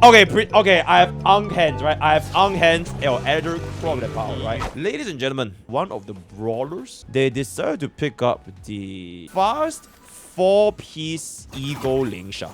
Okay, I have unhands, right? I have unhands or elder from the power, right? Ladies and gentlemen, one of the brawlers, they decided to pick up the fast 4-piece Ego Lingsha,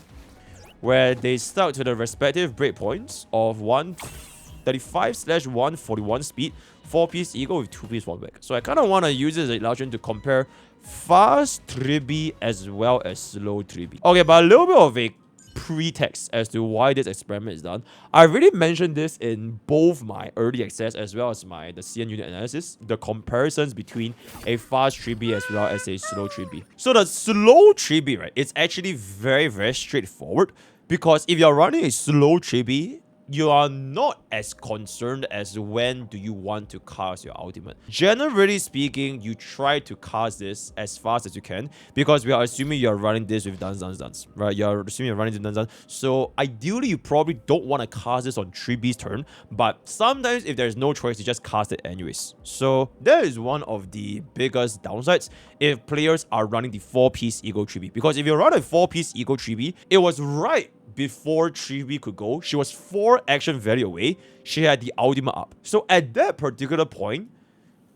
where they stuck to the respective breakpoints of 135/141 speed, 4-piece Ego with 2-piece fallback. So I kind of want to use this as an illusion to compare fast Tribie as well as slow Tribie. Okay, but a little bit of a pretext as to why this experiment is done. I already mentioned this in both my early access as well as the CN unit analysis, the comparisons between a fast Tribie as well as a slow Tribie. So the slow Tribie, right, it's actually very, very straightforward, because if you're running a slow Tribie, you are not as concerned as when do you want to cast your ultimate. Generally speaking, you try to cast this as fast as you can, because we are assuming you're running this with dance, right? You're assuming you're running this dance. So ideally, you probably don't want to cast this on Tribie's turn, but sometimes if there's no choice, you just cast it anyways. So that is one of the biggest downsides if players are running the 4-piece Ego Tribie, because if you run a 4-piece Ego Tribie, it was right before Tribie could go. She was 4 action value away. She had the ultimate up. So at that particular point,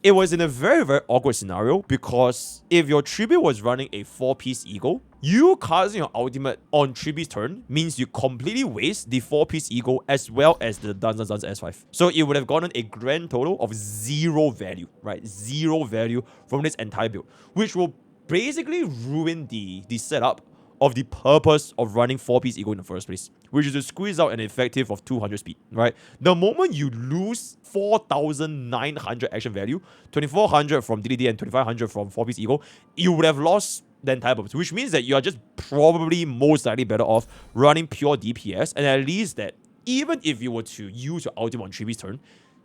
it was in a very, very awkward scenario, because if your Tribie was running a 4-piece Ego, you casting your ultimate on Tribie's turn means you completely waste the 4-piece Ego as well as the Dance S5. So it would have gotten a grand total of 0 value, right? 0 value from this entire build, which will basically ruin the setup of the purpose of running 4-piece Ego in the first place, which is to squeeze out an effective of 200 speed, right? The moment you lose 4,900 action value, 2,400 from DDD and 2,500 from 4-piece Ego, you would have lost the entire purpose, which means that you are just probably most likely better off running pure DPS, and at least that even if you were to use your ultimate on Tribie's turn,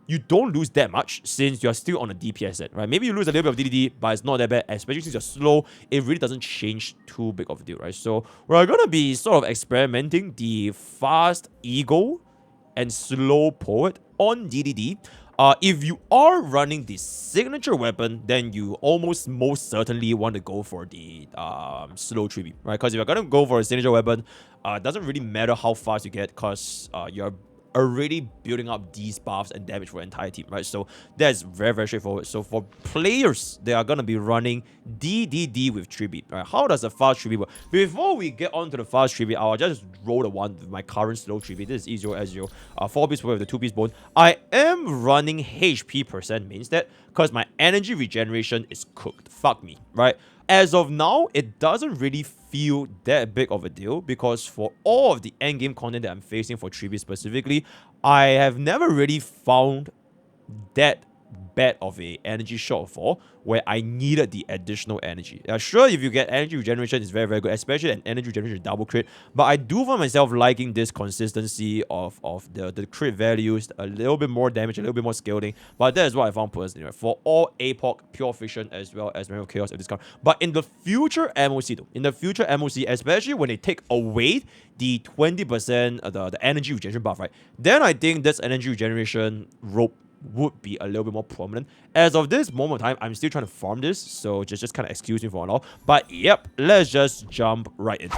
you don't lose that much since you're still on a DPS set, right? Maybe you lose a little bit of DDD, but it's not that bad, especially since you're slow. It really doesn't change too big of a deal, right? So we're gonna be sort of experimenting the fast Ego and slow Poet on DDD. If you are running the signature weapon, then you almost most certainly want to go for the slow Tribie, right? Because if you're gonna go for a signature weapon, it doesn't really matter how fast you get, because you're already building up these buffs and damage for the entire team, right? So that's very, very straightforward. So for players, they are going to be running DDD with Tribie, right? How does a fast Tribie work? Before we get on to the fast Tribie, I'll just roll the one with my current slow Tribie. This is easier as your 4-piece with the 2-piece bone. I am running HP percent main stat because my energy regeneration is cooked. Fuck me, right? As of now, it doesn't really feel that big of a deal, because for all of the endgame content that I'm facing for Tribie specifically, I have never really found that bad of a energy shortfall where I needed the additional energy. Sure, if you get energy regeneration, it's very, very good, especially an energy regeneration double crit, but I do find myself liking this consistency of the crit values, a little bit more damage, a little bit more scaling, but that is what I found personally, right? For all APOC, Pure Fiction, as well as Memory of Chaos at discount. But in the future MOC though, in the future MOC, especially when they take away the 20% the energy regeneration buff, right, then I think this energy regeneration rope would be a little bit more prominent. As of this moment of time, I'm still trying to farm this, so just kind of excuse me for now. But yep, let's just jump right in.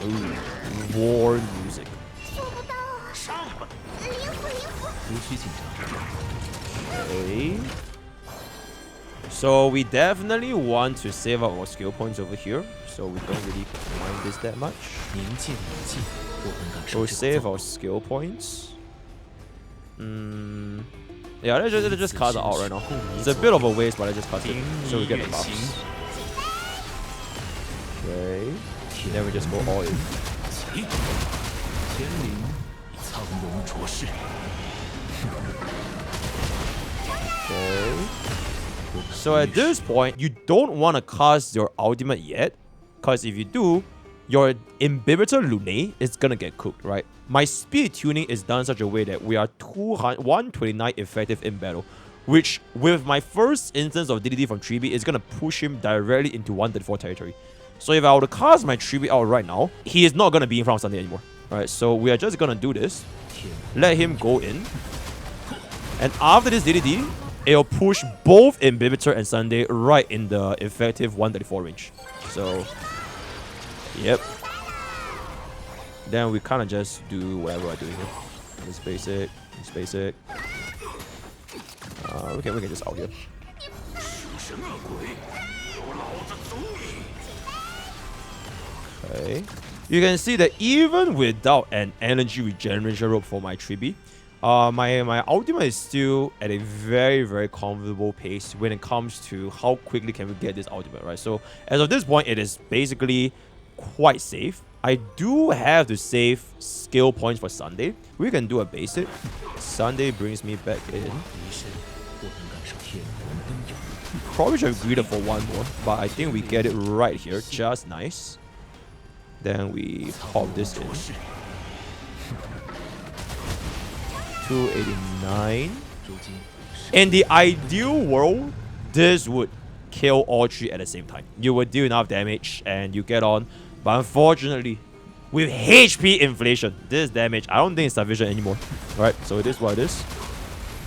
Ooh, war music. Okay. So we definitely want to save up our skill points over here, so we don't really mind this that much. We'll save our skill points. Yeah, let's just cast it out right now. It's a bit of a waste, but let's just cast it so we get the buffs. Okay. Then we just go all in. Okay. So at this point, you don't want to cast your ultimate yet, because if you do, your Imbibitor Lunae is gonna get cooked, right? My speed tuning is done such a way that we are 129 effective in battle, which with my first instance of DDD from Tribie is gonna push him directly into 134 territory. So if I were to cast my Tribie out right now, he is not gonna be in front of Sunday anymore. Alright, so we are just gonna do this. Let him go in. And after this DDD, it'll push both Inhibitor and Sunday right in the effective 134 range. So, yep. Then we kind of just do whatever we're doing here. This basic, this basic. We can just out here. Okay. You can see that even without an energy regeneration rope for my Tribbie, my ultimate is still at a very, very comfortable pace when it comes to how quickly can we get this ultimate, right? So as of this point, it is basically quite safe. I do have to save skill points for Sunday. We can do a basic. Sunday brings me back in. Probably should have greeted for one more, but I think we get it right here. Just nice. Then we pop this in. 289. In the ideal world, this would kill all three at the same time. You would deal enough damage and you get on. But unfortunately, with HP inflation, this damage, I don't think it's sufficient anymore. Right? So it is what it is.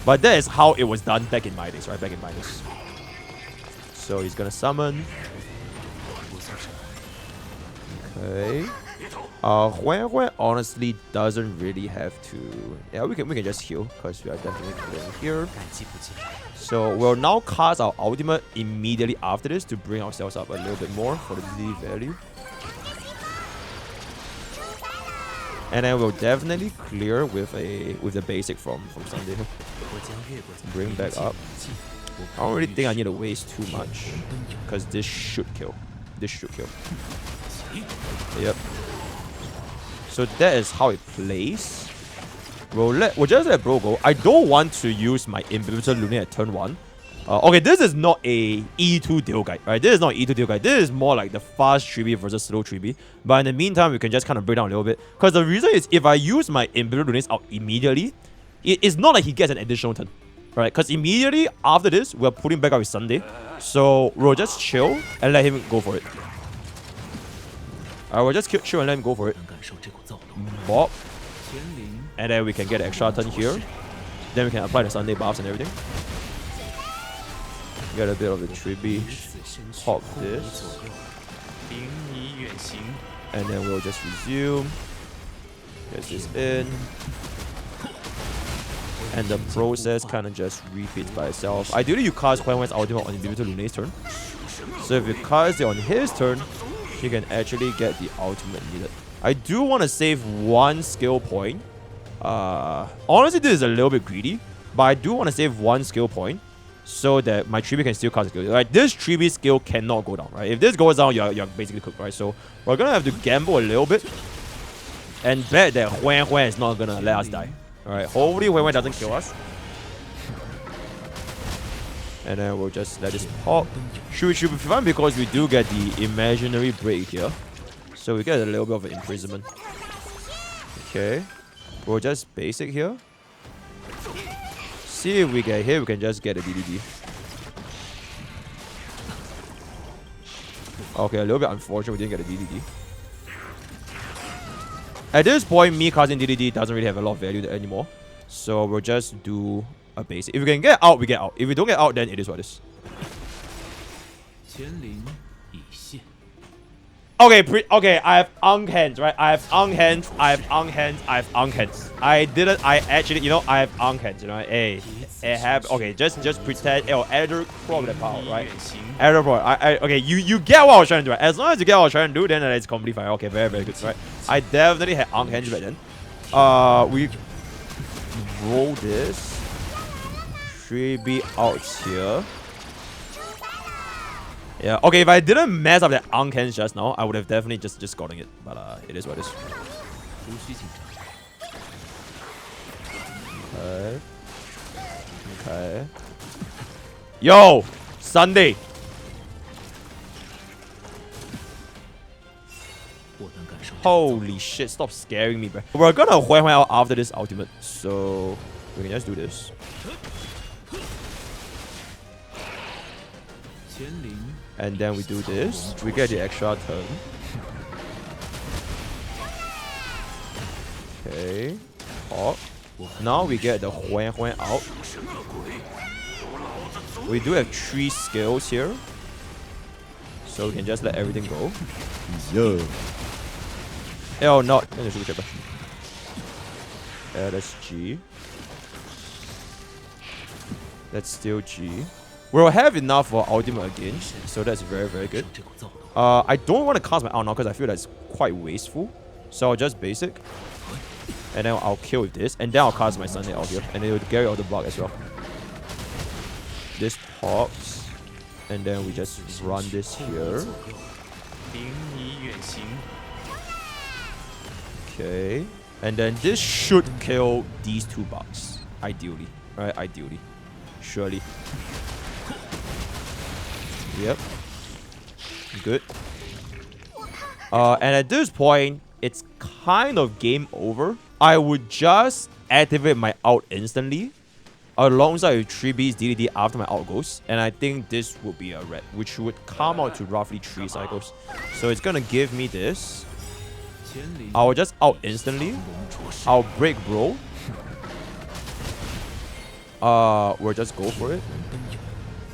But that is how it was done back in my days, right? Back in my days. So he's gonna summon. Okay. Huan honestly doesn't really have to. Yeah, we can just heal because we are definitely playing here. So we'll now cast our ultimate immediately after this to bring ourselves up a little bit more for the D value. And then we'll definitely clear with the basic from Sunday. Bring back up. I don't really think I need to waste too much because this should kill. This should kill. Yep. So that is how it plays. We'll just let bro go. I don't want to use my Inhibitor Lunar at turn 1. Okay, this is not a E2 deal guide, right? This is not an E2 deal guide. This is more like the fast Tribie versus slow Tribie. But in the meantime, we can just kind of break down a little bit. Because the reason is if I use my Inhibitor Lunar out immediately, it's not like he gets an additional turn. Right? Because immediately after this, we're putting back up his Sunday. So we'll just chill and let him go for it. We'll just chill and let him go for it. Bop. And then we can get an extra turn here. Then we can apply the Sunday buffs and everything. Get a bit of the Tribbie. Pop this. And then we'll just resume. Get this in. And the process kind of just repeats by itself. Ideally, you cast Huan's ultimate on Inhibitor Lunar's turn. So if you cast it on his turn, he can actually get the ultimate needed. I do want to save one skill point. Honestly, this is a little bit greedy, but I do want to save one skill point so that my Tribbie can still cast a skill. Right? This Tribbie skill cannot go down, right? If this goes down, you're basically cooked, right? So we're gonna have to gamble a little bit and bet that Huan is not gonna let us die. Alright, hopefully Huan doesn't kill us. And then we'll just let this pop. Should be fun because we do get the imaginary break here. So we get a little bit of an imprisonment. Okay. We'll just basic here. See if we get hit, we can just get a DDD. Okay, a little bit unfortunate we didn't get a DDD. At this point, me casting DDD doesn't really have a lot of value anymore. So we'll just do a basic. If we can get out, we get out. If we don't get out, then it is what it is. Okay, I have unhands, right? I have unhands, I have unhands, I have unhands. I actually, you know, I have unhands, you know. Hey, it have, okay, just pretend, editor problem power, right? Editor problem. Okay, you get what I was trying to do, right? As long as you get what I was trying to do, then it's completely fine. Okay, very, very good, right? I definitely had unhands back then. We roll this. Tribbie out here. Yeah, okay, if I didn't mess up that uncanny just now, I would have definitely just gotten it. But it is what it is. Okay. Okay. Yo! Sunday! Holy shit, stop scaring me, bro. We're gonna Huan out after this ultimate, so we can just do this. And then we do this. We get the extra turn. Okay. Pop. Now we get the Huan out. We do have 3 skills here. So we can just let everything go. Yeah. Oh, not. That's G. That's still G. We'll have enough for ultimate again. So that's very, very good. I don't want to cast my out now because I feel that's quite wasteful. So I'll just basic. And then I'll kill with this. And then I'll cast my Sunday out here. And then it'll carry out the block as well. This pops. And then we just run this here. Okay. And then this should kill these 2 bugs. Ideally. Right? Ideally. Surely. Yep. Good. And at this point, it's kind of game over. I would just activate my ult instantly alongside with Tribbie's DDD after my ult goes. And I think this would be a red, which would come out to roughly 3 cycles. So it's gonna give me this. I'll just ult instantly. I'll break bro. We'll just go for it.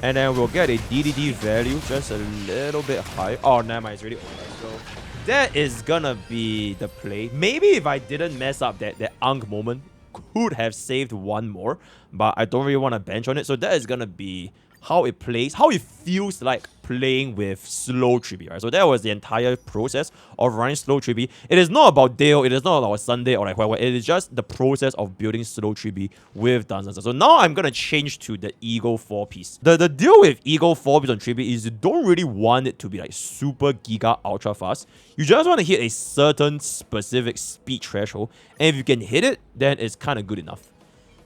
And then we'll get a DDD value just a little bit high. Oh, never mind, it's really over. So that is gonna be the play. Maybe if I didn't mess up that Ankh moment, could have saved 1 more. But I don't really want to bench on it. So that is gonna be how it plays, how it feels like playing with slow Tribbie, right? So that was the entire process of running slow Tribbie. It is not about Dale, it is not about Sunday or like whatever. It is just the process of building slow Tribbie with Danzanza. So now I'm gonna change to the Eagle 4 piece. The deal with Eagle 4 piece on Tribbie is you don't really want it to be like super giga ultra fast. You just want to hit a certain specific speed threshold. And if you can hit it, then it's kind of good enough.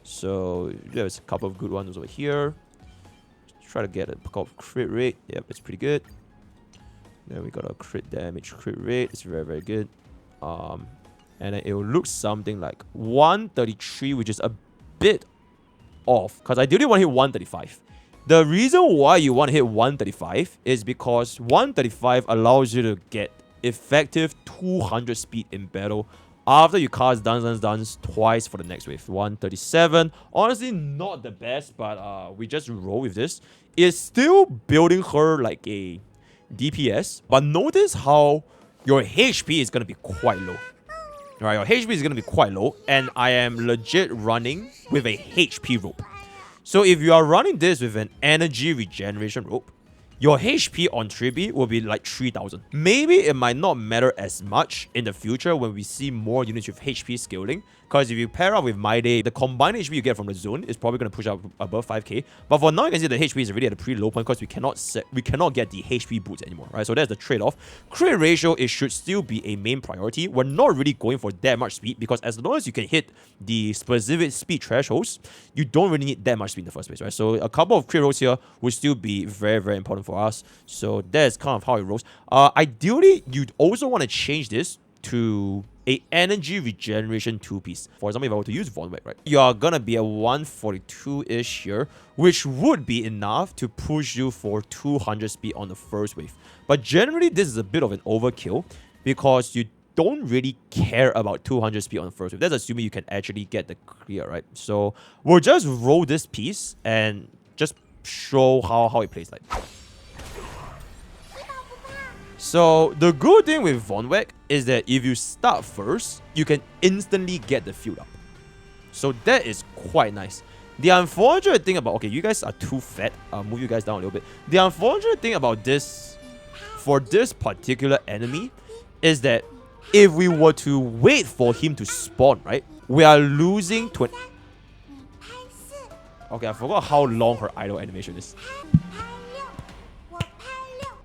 So there's a couple of good ones over here. Try to get a crit rate. Yep, it's pretty good. Then we got a crit damage, crit rate. It's very, very good. And then it will look something like 133, which is a bit off. Because I really want to hit 135. The reason why you want to hit 135 is because 135 allows you to get effective 200 speed in battle after you cast Dance twice for the next wave. 137. Honestly, not the best, but we just roll with this. It's still building her like a DPS, but notice how your HP is going to be quite low. Right, your HP is going to be quite low, and I am legit running with a HP rope. So if you are running this with an energy regeneration rope, your HP on Tribbie will be like 3000. Maybe it might not matter as much in the future when we see more units with HP scaling. Because if you pair up with My Day, the combined HP you get from the zone is probably going to push up above 5k. But for now, you can see the HP is already at a pretty low point because we cannot get the HP boots anymore, right? So that's the trade-off. Crit ratio, it should still be a main priority. We're not really going for that much speed because as long as you can hit the specific speed thresholds, you don't really need that much speed in the first place, right? So a couple of crit rolls here would still be very, very important for us. So that's kind of how it rolls. Ideally, you'd also want to change this to a energy regeneration 2-piece. For example, if I were to use Von Weg, right, you are gonna be at 142-ish here, which would be enough to push you for 200 speed on the first wave. But generally, this is a bit of an overkill because you don't really care about 200 speed on the first wave. That's assuming you can actually get the clear, right? So we'll just roll this piece and just show how it plays like. So the good thing with Von Weg is that if you start first, you can instantly get the field up. So that is quite nice. The unfortunate thing about... Okay, you guys are too fat. I'll move you guys down a little bit. The unfortunate thing about this, for this particular enemy, is that if we were to wait for him to spawn, right, we are losing 20... Okay, I forgot how long her idle animation is.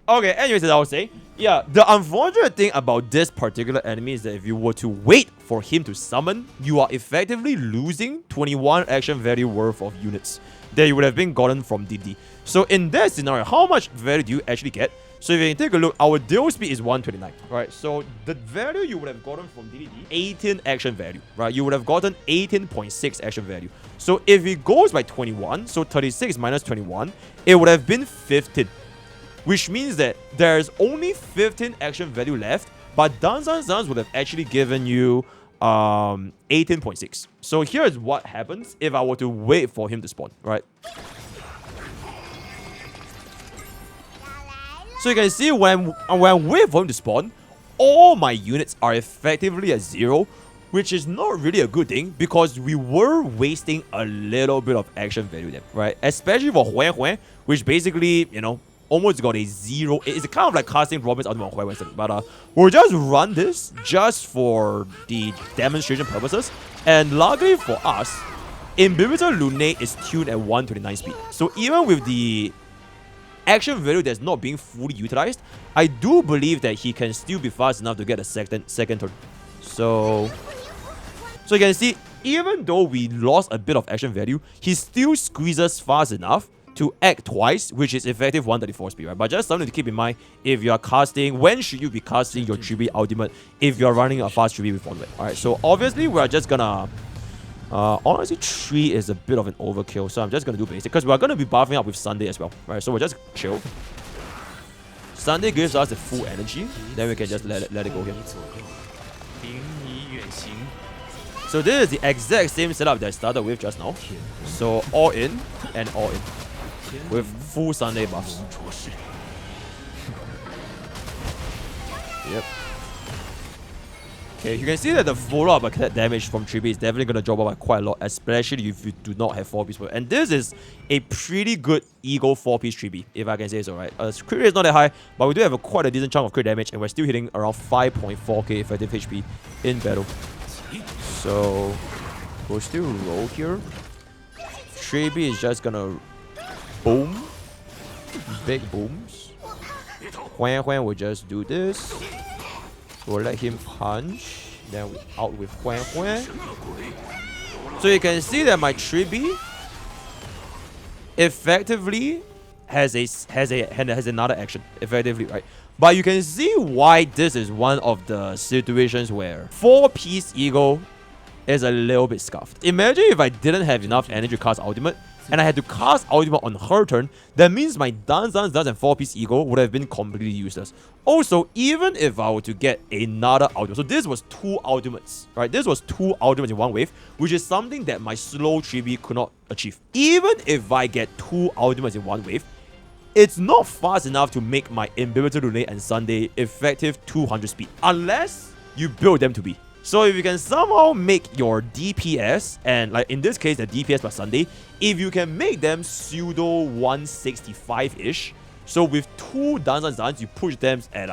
Okay, anyways, as I was saying, yeah, the unfortunate thing about this particular enemy is that if you were to wait for him to summon, you are effectively losing 21 action value worth of units that you would have been gotten from DD. So in that scenario, how much value do you actually get? So if you can take a look, our deal speed is 129, right? So the value you would have gotten from DDD, 18 action value, right? You would have gotten 18.6 action value. So if it goes by 21, so 36 minus 21, it would have been 15. Which means that there's only 15 action value left, but Danzan's would have actually given you 18.6. So here's what happens if I were to wait for him to spawn, right? So you can see when I'm waiting for him to spawn, all my units are effectively at 0, which is not really a good thing because we were wasting a little bit of action value there, right? Especially for Huan Huan, which basically, you know, almost got a 0. It's kind of like casting Robin's ultimate on Huan Huan, but we'll just run this just for the demonstration purposes. And luckily for us, Inhibitor Lunate is tuned at 129 speed. So even with the action value that's not being fully utilized, I do believe that he can still be fast enough to get a second turn. So you can see, even though we lost a bit of action value, he still squeezes fast enough to act twice, which is effective 134 speed, right? But just something to keep in mind, if you are casting, when should you be casting your Tribie ultimate if you are running a fast Tribie with 1 way? Alright, so obviously we are just gonna... honestly, 3 is a bit of an overkill, so I'm just gonna do basic, because we're gonna be buffing up with Sunday as well, right? So we'll just chill. Sunday gives us the full energy, then we can just let it go here. So this is the exact same setup that I started with just now. So all in and all in with full Sunday buffs. Yep. Okay, you can see that the follow-up attack damage from Tribbie is definitely going to drop by quite a lot, especially if you do not have 4-piece. And this is a pretty good ego 4-piece Tribbie, if I can say so, right? Crit rate is not that high, but we do have quite a decent chunk of crit damage, and we're still hitting around 5.4k effective HP in battle. So we'll still roll here. Tribie is just gonna boom. Big booms. Huan Huan will just do this. We'll let him punch. Then we out with Huan Huan. So you can see that my Tribie effectively has another action. Effectively, right? But you can see why this is one of the situations where 4-piece ego is a little bit scuffed. Imagine if I didn't have enough energy to cast ultimate, and I had to cast ultimate on her turn, that means my dance and 4-piece ego would have been completely useless. Also, even if I were to get another ultimate, so this was 2 ultimates, right? This was 2 ultimates in 1 wave, which is something that my slow Tribie could not achieve. Even if I get 2 ultimates in 1 wave, it's not fast enough to make my Inhibitor Lunate and Sunday effective 200 speed, unless you build them to be. So if you can somehow make your DPS, and like in this case the DPS plus Sunday, if you can make them pseudo 165-ish, so with 2 dance, you push them at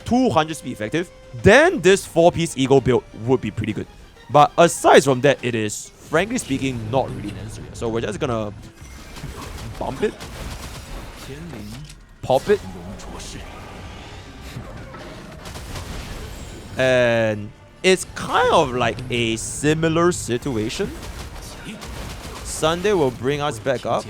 200 speed effective, then this 4-piece ego build would be pretty good. But aside from that, it is, frankly speaking, not really necessary. So we're just gonna bump it, pop it, and it's kind of like a similar situation. Sunday will bring us back up,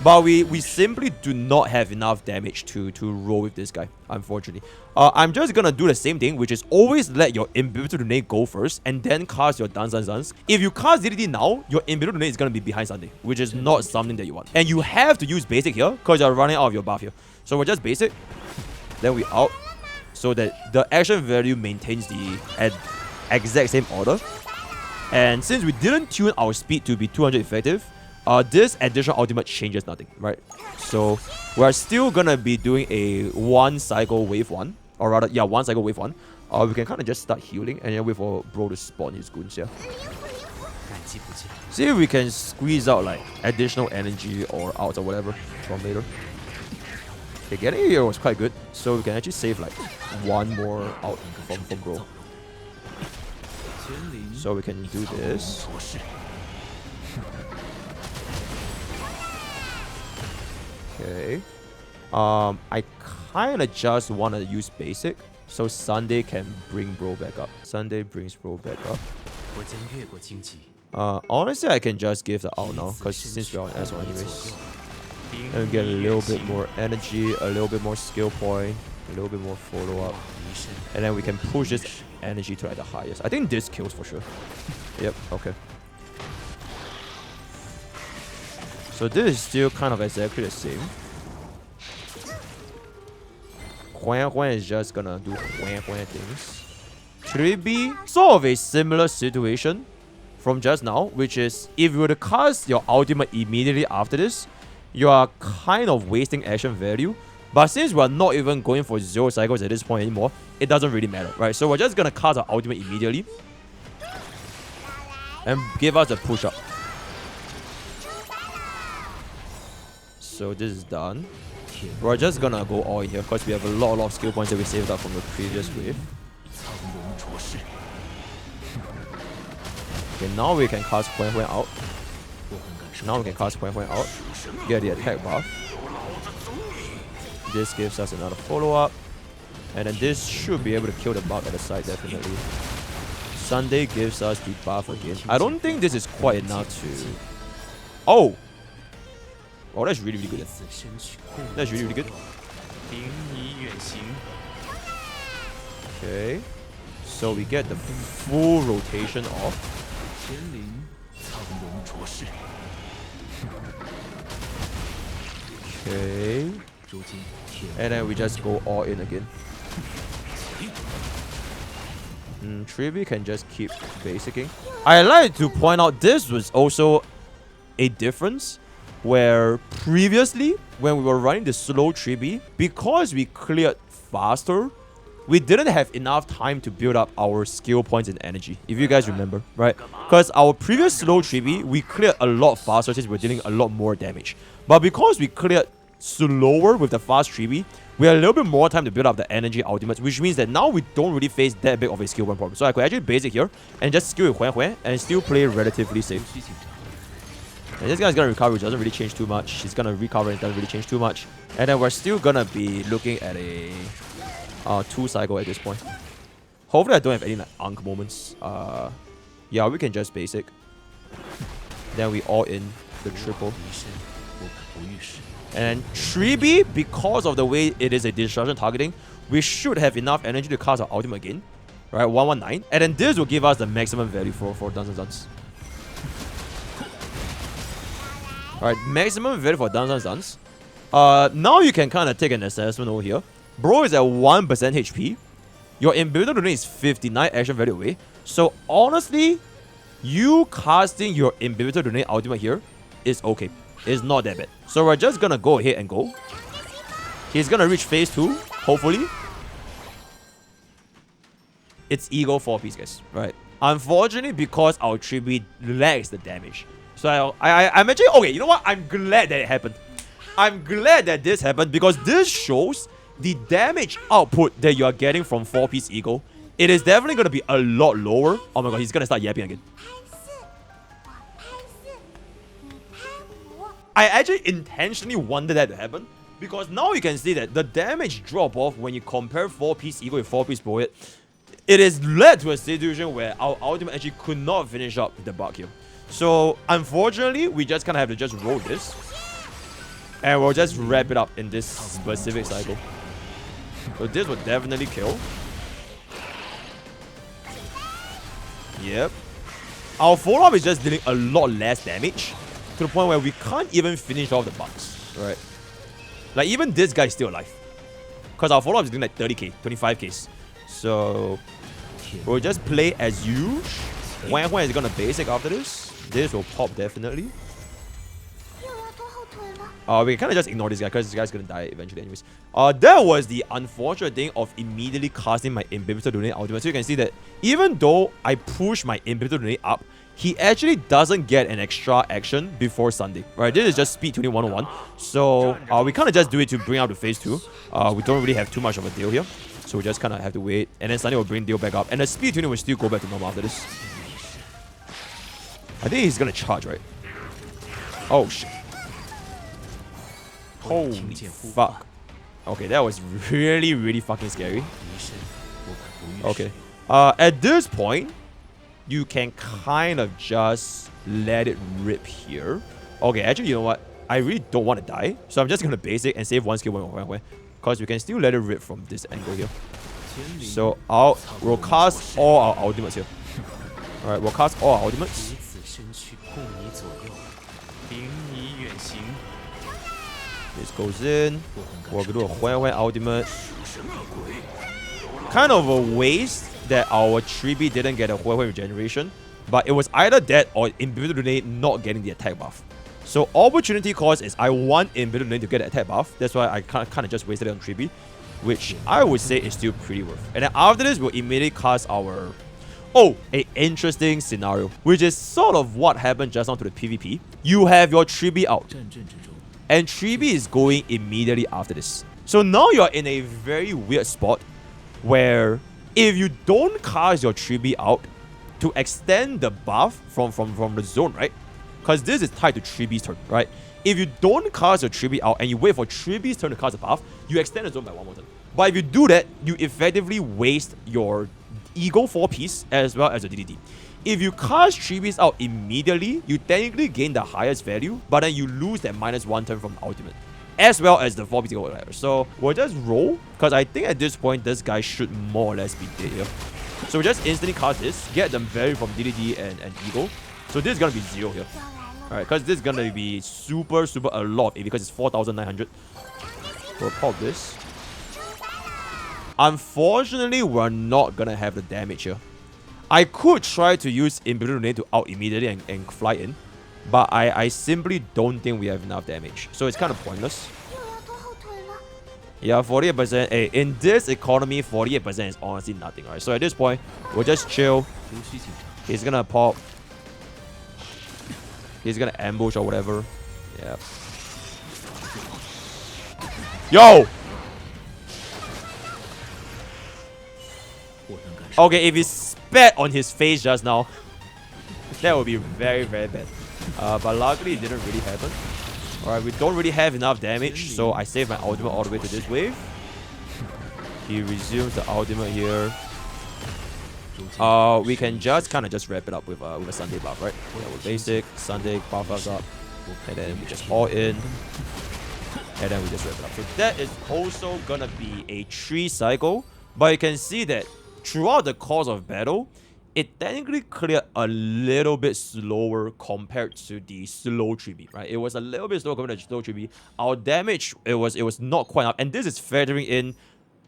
but we simply do not have enough damage to roll with this guy, unfortunately. I'm just gonna do the same thing, which is always let your Inhibitor Lunate go first and then cast your Dance. If you cast Validity now, your Inhibitor Lunate is gonna be behind Sunday, which is not something that you want. And you have to use basic here because you're running out of your buff here. So we're just basic, then we out, so that the action value maintains the exact same order. And since we didn't tune our speed to be 200 effective, this additional ultimate changes nothing, right? So we're still gonna be doing a 1 cycle wave 1, or rather, yeah, 1 cycle wave 1. We can kind of just start healing and then wait for bro to spawn his goons here. See if we can squeeze out like additional energy or outs or whatever from later. Okay, getting here was quite good, so we can actually save like 1 more out from bro. So we can do this. Okay. I kind of just want to use basic, so Sunday can bring bro back up. Sunday brings bro back up. Honestly, I can just give the out now, because since we're on S1 anyways. And we get a little bit more energy, a little bit more skill point, a little bit more follow-up. And then we can push this energy to like the highest. I think this kills for sure. Yep, okay. So this is still kind of exactly the same. Huan Huan is just gonna do Huan Huan things. Tribbie, sort of a similar situation from just now, which is if you were to cast your ultimate immediately after this, you are kind of wasting action value. But since we're not even going for 0 cycles at this point anymore, it doesn't really matter, right? So we're just gonna cast our ultimate immediately and give us a push up. So this is done. We're just gonna go all in here because we have a lot of skill points that we saved up from the previous wave. Okay, now we can cast Huan Huan out. Now we can cast Huan Huan out. Get the attack buff. This gives us another follow-up. And then this should be able to kill the bug at the side, definitely. Sunday gives us the buff again. I don't think this is quite enough to... Oh! Oh, that's really, really good. That's really, really good. Okay. So we get the full rotation off. Okay. And then we just go all in again. Tribie can just keep basicing. I like to point out this was also a difference where previously when we were running the slow Tribie, because we cleared faster, we didn't have enough time to build up our skill points and energy, if you guys remember, right? Because our previous slow Tribie, we cleared a lot faster since we're dealing a lot more damage. But because we cleared slower with the fast Tribie, we had a little bit more time to build up the energy ultimates, which means that now we don't really face that big of a skill point problem. So I could actually basic here and just skill with Huan Huan and still play relatively safe. And this guy's gonna recover, which doesn't really change too much. He's gonna recover and it doesn't really change too much. And then we're still gonna be looking at a 2 cycle at this point. Hopefully I don't have any like Ankh moments. Yeah, we can just basic. Then we all in the triple. And Tribie, because of the way it is a destruction targeting, we should have enough energy to cast our ultimate again. Right, 119. And then this will give us the maximum value for Duns and Duns. Alright, maximum value for Duns and Duns. Now you can kind of take an assessment over here. Bro is at 1% HP. Your inhibitor donate is 59 action value away. So honestly, you casting your inhibitor donate ultimate here is okay. It's not that bad. So we're just gonna go ahead and go. He's gonna reach phase 2, hopefully. It's ego 4-piece, guys, right? Unfortunately, because our Tribie lacks the damage. So I'm actually, okay, you know what? I'm glad that it happened. I'm glad that this happened because this shows the damage output that you are getting from 4-piece ego. It is definitely gonna be a lot lower. Oh my god, he's gonna start yapping again. I actually intentionally wanted that to happen because now you can see that the damage drop off when you compare 4-piece ego with 4-piece poet. It has led to a situation where our ultimate actually could not finish up the bug here. So unfortunately, we just kind of have to just roll this. And we'll just wrap it up in this specific cycle. So this will definitely kill. Yep. Our follow-up is just dealing a lot less damage, to the point where we can't even finish off the bugs, right? Like, even this guy is still alive. Because our follow-up is doing like 30k, 25k. So, we'll just play as usual. Huan Huan is gonna basic after this. This will pop definitely. We can kind of just ignore this guy because this guy's gonna die eventually anyways. That was the unfortunate thing of immediately casting my inhibitor donate ultimate. So you can see that even though I push my inhibitor donate up, he actually doesn't get an extra action before Sunday, right? This is just speed 2101. So we kind of just do it to bring out the phase 2. We don't really have too much of a deal here. So we just kind of have to wait. And then Sunday will bring deal back up. And the speed 20 will still go back to normal after this. I think he's gonna charge, right? Oh, shit. Holy fuck. Okay, that was really, really fucking scary. Okay. At this point, you can kind of just let it rip here. Okay, actually, you know what? I really don't want to die. So I'm just going to basic and save one skill point. Because we can still let it rip from this angle here. So we'll cast all our ultimates here. Alright, we'll cast all our ultimates. This goes in. We'll do a Huan Huan ultimate. Kind of a waste that our Tribie didn't get a Huan Huan regeneration. But it was either that or inhibitor donate not getting the attack buff. So opportunity cost is I want Invincible Lane to get the attack buff. That's why I kind of just wasted it on Tribbie, which I would say is still pretty worth. And then after this, we'll immediately cast our... Oh, an interesting scenario, which is sort of what happened just now to the PvP. You have your Tribbie out, and Tribbie is going immediately after this. So now you're in a very weird spot where if you don't cast your Tribbie out to extend the buff from the zone, right? Because this is tied to Tribbie's turn, right? If you don't cast your Tribbie out and you wait for Tribbie's turn to cast the buff, you extend the zone by 1 more turn. But if you do that, you effectively waste your Ego 4-piece as well as your DDD. If you cast Tribbie's out immediately, you technically gain the highest value, but then you lose that -1 turn from the ultimate, as well as the 4-piece Ego. So we'll just roll, because I think at this point, this guy should more or less be dead here. So we just instantly cast this, get them value from DDD and Ego. So this is going to be 0 here. Alright, because this is going to be super a lot of AP because it's 4,900. We'll pop this. Unfortunately, we're not going to have the damage here. I could try to use Invincible Lane to out immediately and fly in, but I simply don't think we have enough damage. So it's kind of pointless. Yeah, 48%. Hey, in this economy, 48% is honestly nothing, right? So at this point, we'll just chill. He's going to pop. He's gonna ambush or whatever. Yeah. Yo! Okay, if he spat on his face just now, that would be very bad. But luckily it didn't really happen. Alright, we don't really have enough damage, so I save my ultimate all the way to this wave. He resumes the ultimate here. We can just kind of wrap it up with a Sunday buff, right? Yeah, with basic, Sunday, buff us up, and then we just all in, and then we just wrap it up. So that is also gonna be a 3 cycle, but you can see that throughout the course of battle, it technically cleared a little bit slower compared to the slow Tribie, right? It was a little bit slower compared to the slow Tribie. Our damage, it was not quite up, and this is factoring in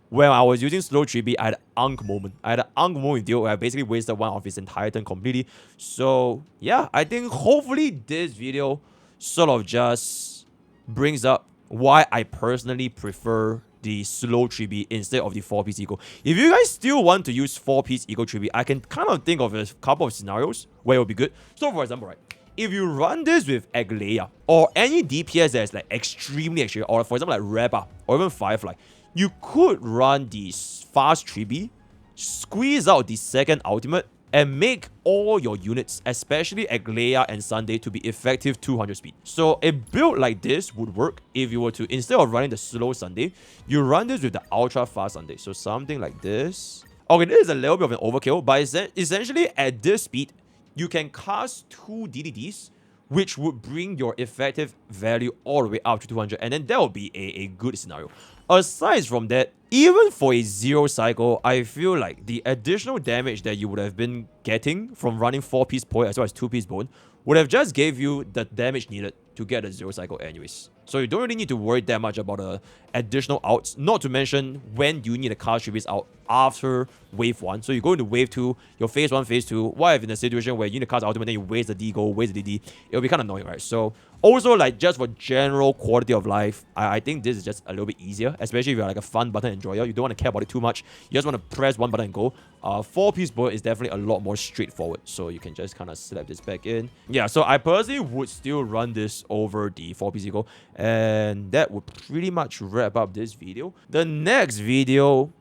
when I was using slow Tribie, I had an Unk moment. I had an Unk moment with Dio where I basically wasted one of his entire turn completely. So yeah, I think hopefully this video sort of just brings up why I personally prefer the slow Tribie instead of the 4-piece Ego. If you guys still want to use 4-piece Ego Tribie, I can kind of think of a couple of scenarios where it would be good. So for example, right, if you run this with Aglaia or any DPS that is like extremely extreme, or for example like Reba or even Firefly, you could run the fast Tribie, squeeze out the second ultimate, and make all your units, especially Aglaia and Sunday, to be effective 200 speed. So a build like this would work if you were to, instead of running the slow Sunday, you run this with the ultra fast Sunday. So something like this. Okay, this is a little bit of an overkill, but essentially at this speed, you can cast 2 DDDs, which would bring your effective value all the way up to 200, and then that would be a good scenario. Aside from that, even for a 0 cycle, I feel like the additional damage that you would have been getting from running 4-piece Pokke as well as 2-piece Bone would have just gave you the damage needed to get a 0 cycle anyways. So you don't really need to worry that much about the additional outs, not to mention when you need to cast Tribbies out after wave 1. So you go into wave 2, your phase 1, phase 2, what if in a situation where you need to cast ultimate, then you waste the D gold, waste the DD, it'll be kind of annoying, right? So also, like, just for general quality of life, I think this is just a little bit easier, especially if you're like a fun button enjoyer. You don't want to care about it too much. You just want to press one button and go. 4-piece Board is definitely a lot more straightforward, so you can just kind of slap this back in. Yeah, so I personally would still run this over the 4-piece Eagle, and that would pretty much wrap up this video. The next video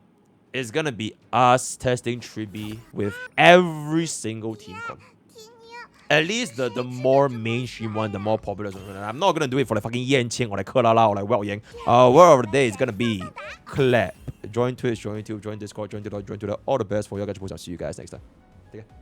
is gonna be us testing Tribbie with every single team comp. At least the more mainstream one, the more popular one. I'm not gonna do it for like fucking Yan Qing or like Ke La La or like Wao Yang. Word of the day is gonna be clap. Join Twitch, join YouTube, join Discord, join Twitter, join Twitter. All the best for your guys. I'll see you guys next time. Take care.